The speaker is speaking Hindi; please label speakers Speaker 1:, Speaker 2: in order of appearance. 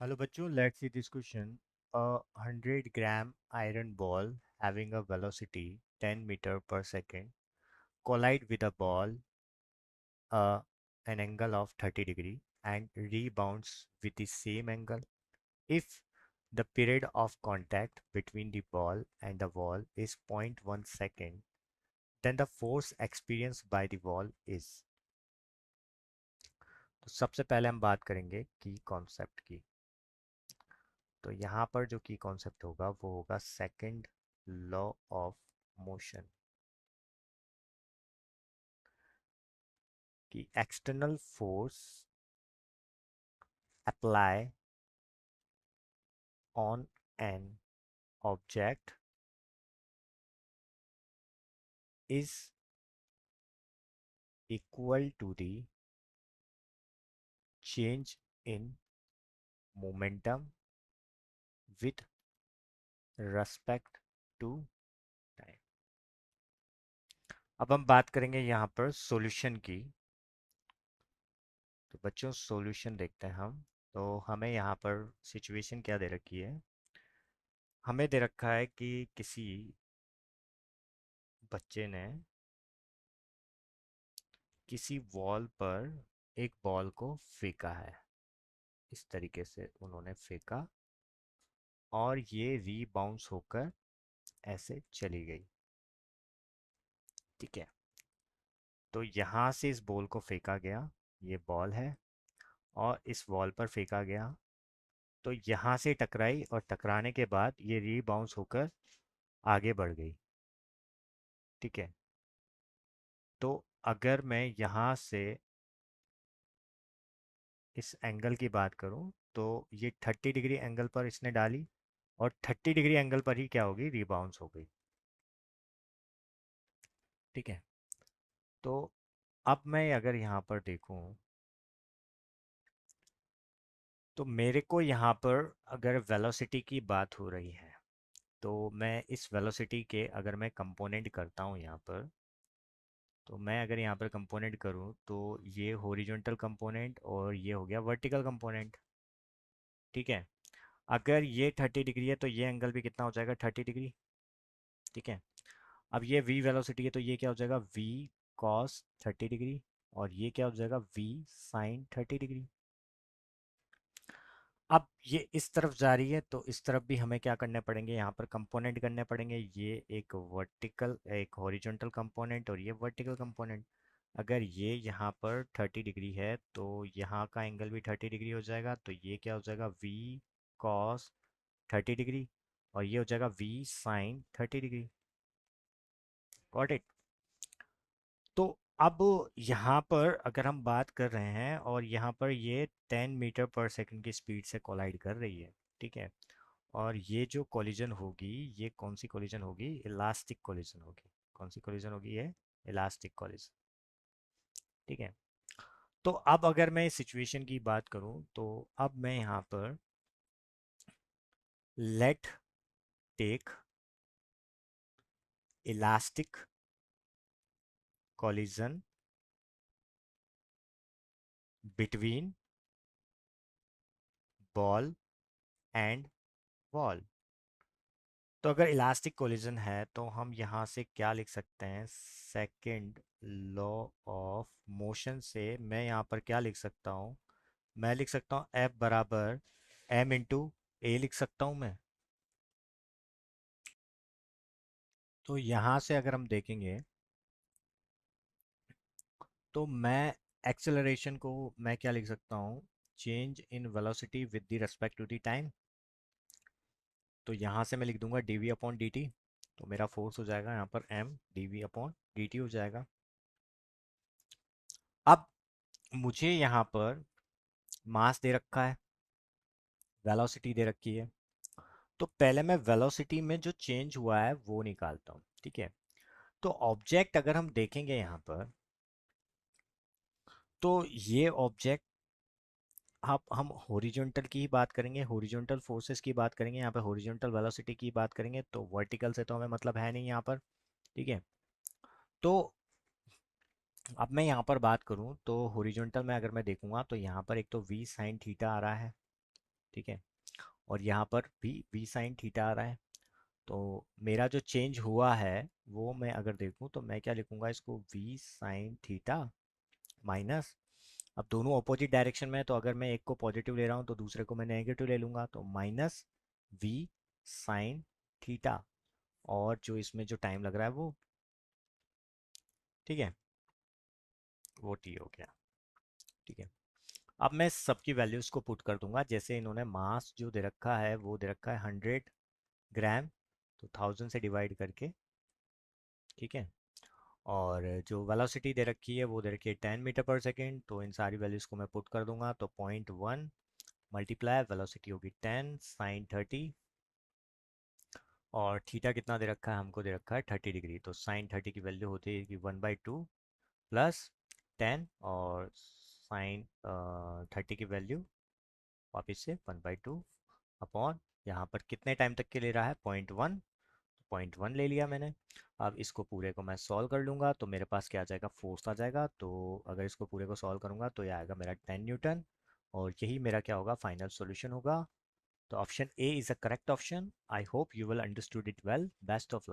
Speaker 1: Hello bachcho, let's see this question. A 100-gram iron ball having a velocity 10 meter per second collide with a ball uh, an angle of 30 degree and rebounds with the same angle. If the period of contact between the ball and the wall is zero point 0.1 second, then the force experienced by the wall is. तो सबसे पहले हम बात करेंगे की कॉन्सेप्ट की। तो यहाँ पर जो की कॉन्सेप्ट होगा वो होगा सेकंड लॉ ऑफ मोशन की external force apply on an object is equal to the change in momentum with respect to time. अब हम बात करेंगे यहाँ पर सॉल्यूशन की। तो बच्चों सॉल्यूशन देखते हैं हम। तो हमें यहाँ पर सिचुएशन क्या दे रखी है। हमें दे रखा है कि किसी बच्चे ने किसी वॉल पर एक बॉल को फेंका है। इस तरीके से उन्होंने फेंका और ये रीबाउंस होकर ऐसे चली गई। ठीक है। तो यहाँ से इस बॉल को फेंका गया, ये बॉल है, और इस वॉल पर फेंका गया। तो यहाँ से टकराई और टकराने के बाद ये रीबाउंस होकर आगे बढ़ गई। ठीक है। तो अगर मैं यहाँ से इस एंगल की बात करूँ तो ये 30 डिग्री एंगल पर इसने डाली और 30 डिग्री एंगल पर ही क्या होगी, रीबाउंस हो गई। ठीक है। तो अब मैं अगर यहाँ पर देखूँ तो मेरे को यहाँ पर अगर वेलोसिटी की बात हो रही है तो मैं इस वेलोसिटी के अगर मैं कंपोनेंट करता हूँ यहाँ पर, तो मैं अगर यहाँ पर कंपोनेंट करूँ तो ये हॉरिजॉन्टल कंपोनेंट और ये हो गया वर्टिकल कंपोनेंट। ठीक है। अगर ये 30 डिग्री है तो ये एंगल भी कितना हो जाएगा, 30 डिग्री। ठीक है। अब ये v वेलोसिटी है तो ये क्या हो जाएगा, v cos 30 डिग्री, और ये क्या हो जाएगा, v sin 30 डिग्री। अब ये इस तरफ जा रही है तो इस तरफ भी हमें क्या करने पड़ेंगे, यहाँ पर कंपोनेंट करने पड़ेंगे। ये एक वर्टिकल एक हॉरिजॉन्टल कंपोनेंट और ये वर्टिकल कंपोनेंट। अगर ये यहाँ पर 30 डिग्री है तो यहाँ का एंगल भी 30 डिग्री हो जाएगा। तो ये क्या हो जाएगा, v cos 30 डिग्री, और ये हो जाएगा v sin 30 degree. Got it. तो अब यहाँ पर अगर हम बात कर रहे हैं और यहाँ पर ये 10 मीटर पर सेकंड की स्पीड से कोलाइड कर रही है। ठीक है। और ये जो कोलिजन होगी, ये कौन सी कोलिजन होगी, इलास्टिक कोलिजन होगी। कौन सी कोलिजन होगी, ये इलास्टिक कोलिजन। ठीक है। तो अब अगर मैं इस सिचुएशन की बात करूं तो अब मैं यहाँ पर let take elastic collision between ball and wall. तो अगर इलास्टिक कोलिजन है तो हम यहाँ से क्या लिख सकते हैं, सेकंड लॉ ऑफ मोशन से मैं यहाँ पर क्या लिख सकता हूँ, मैं लिख सकता हूँ F बराबर m इंटू ए लिख सकता हूँ मैं। तो यहाँ से अगर हम देखेंगे तो मैं एक्सेलरेशन को मैं क्या लिख सकता हूँ, change in velocity with the respect to the time. तो यहाँ से मैं लिख दूंगा dv अपॉन dt। तो मेरा फोर्स हो जाएगा यहाँ पर m dv अपॉन dt हो जाएगा। अब मुझे यहाँ पर मास दे रखा है, वेलोसिटी दे रखी है। तो पहले मैं वेलोसिटी में जो चेंज हुआ है वो निकालता हूँ। ठीक है। तो ऑब्जेक्ट अगर हम देखेंगे यहाँ पर तो ये ऑब्जेक्ट, आप हम हॉरिजॉन्टल की ही बात करेंगे, हॉरिजॉन्टल फोर्सेस की बात करेंगे, यहाँ पे हॉरिजॉन्टल वेलोसिटी की बात करेंगे। तो वर्टिकल से तो हमें मतलब है नहीं यहाँ पर। ठीक है। तो अब मैं यहाँ पर बात करूँ तो हॉरिजॉन्टल में अगर मैं देखूंगा तो यहाँ पर एक तो v sin थीटा आ रहा है। ठीक है। और यहाँ पर भी v साइन थीटा आ रहा है। तो मेरा जो चेंज हुआ है वो मैं अगर देखूँ तो मैं क्या लिखूँगा इसको, v साइन थीटा माइनस, अब दोनों ऑपोजिट डायरेक्शन में है तो अगर मैं एक को पॉजिटिव ले रहा हूँ तो दूसरे को मैं नेगेटिव ले लूँगा, तो माइनस v साइन थीटा, और जो इसमें जो टाइम लग रहा है वो, ठीक है, वो t हो गया। ठीक है। अब मैं सबकी वैल्यूज़ को पुट कर दूंगा। जैसे इन्होंने मास जो दे रखा है वो दे रखा है 100 ग्राम, तो 1000 से डिवाइड करके, ठीक है। और जो वेलोसिटी दे रखी है वो दे रखी है 10 मीटर पर सेकेंड, तो इन सारी वैल्यूज़ को मैं पुट कर दूंगा। तो 0.1 मल्टीप्लाई वेलोसिटी होगी 10 sin 30, और थीटा कितना दे रखा है, हमको दे रखा है 30 डिग्री, तो sin 30 की वैल्यू होती है कि 1/2 प्लस 10, और sin 30 की वैल्यू वापस से 1/2 अपॉन, यहाँ पर कितने टाइम तक के ले रहा है, 0.1, 0.1 ले लिया मैंने। अब इसको पूरे को मैं सॉल्व कर लूँगा तो मेरे पास क्या आ जाएगा, फोर्स आ जाएगा। तो अगर इसको पूरे को सॉल्व करूँगा तो ये आएगा मेरा 10 न्यूटन, और यही मेरा क्या होगा, फाइनल सॉल्यूशन होगा। तो option A is a correct option. I hope you will understood it well. Best of luck.